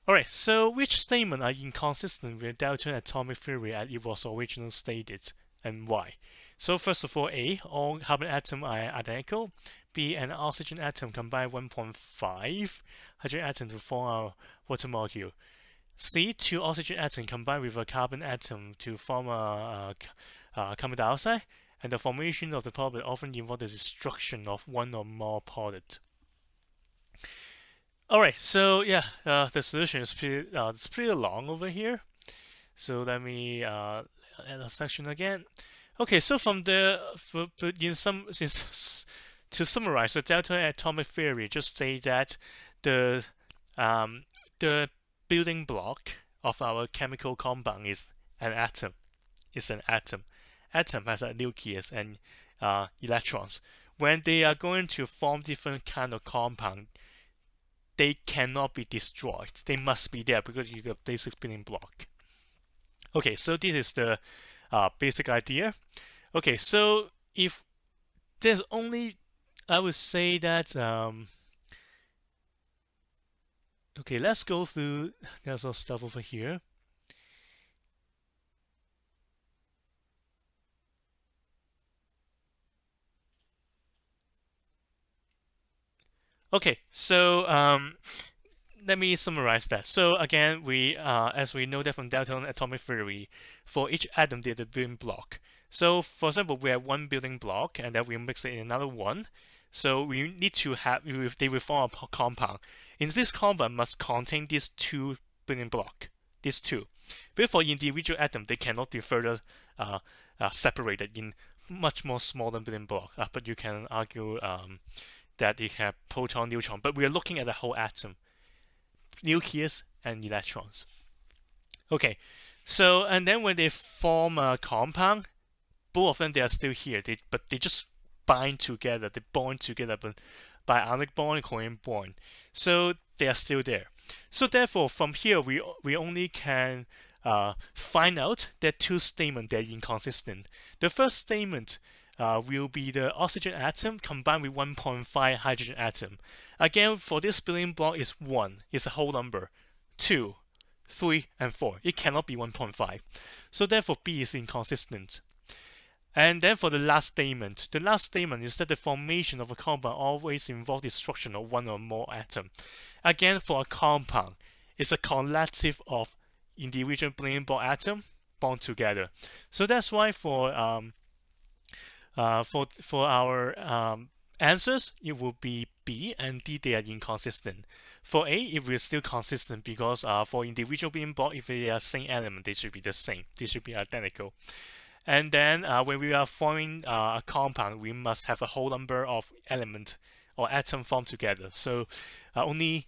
Alright, so which statement are inconsistent with Dalton atomic theory as it was originally stated, and why? So first of all, A, all carbon atoms are identical. B, an oxygen atom combine 1.5 hydrogen atom to form a water molecule. C, two oxygen atoms combine with a carbon atom to form a carbon dioxide, and the formation of the product often involves the destruction of one or more products. Alright, so yeah, the solution is it's pretty long over here. So let me add a section again. Okay, so from the to summarize the Dalton atomic theory, just say that the the building block of our chemical compound is an atom. It's an atom. Atom has a nucleus and electrons. When they are going to form different kind of compound, they cannot be destroyed. They must be there because it's the basic building block. Okay, so this is the basic idea. Okay, so if there's only, I would say that, okay, let's go through, there's some stuff over here. Okay, so let me summarize that. So again, we as we know that from Dalton atomic theory, for each atom there's a building block. So for example, we have one building block and then we mix it in another one. So we need to have, they will form a compound. In this compound must contain these two building block, these two. But for individual atom, they cannot be further separated in much more smaller building block. But you can argue that it have proton, neutron. But we are looking at the whole atom, nucleus and electrons. Okay, so and then when they form a compound, both of them they are still here. But they just bind together. They bond together, but by ionic bond, covalent bond. So they are still there. So therefore, from here we only can find out that two statements that are inconsistent. The first statement will be the oxygen atom combined with 1.5 hydrogen atom. Again, for this building block is 1, it's a whole number. 2, 3, and 4. It cannot be 1.5. So therefore B is inconsistent. And then for the last statement is that the formation of a compound always involves destruction of one or more atom. Again, for a compound, it's a collective of individual building block atom bound together. So that's why for our answers, it will be B and D. They are inconsistent. For A, it will still consistent because for individual building block, if they are same element, they should be the same. They should be identical. And then when we are forming a compound, we must have a whole number of element or atom formed together. So only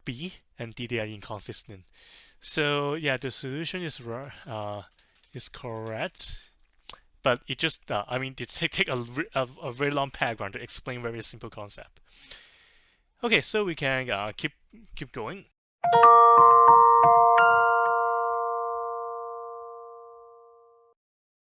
B and D, they are inconsistent. So yeah, the solution is correct. But it just, I mean, it take a very long paragraph to explain very simple concept. Okay, so we can keep going.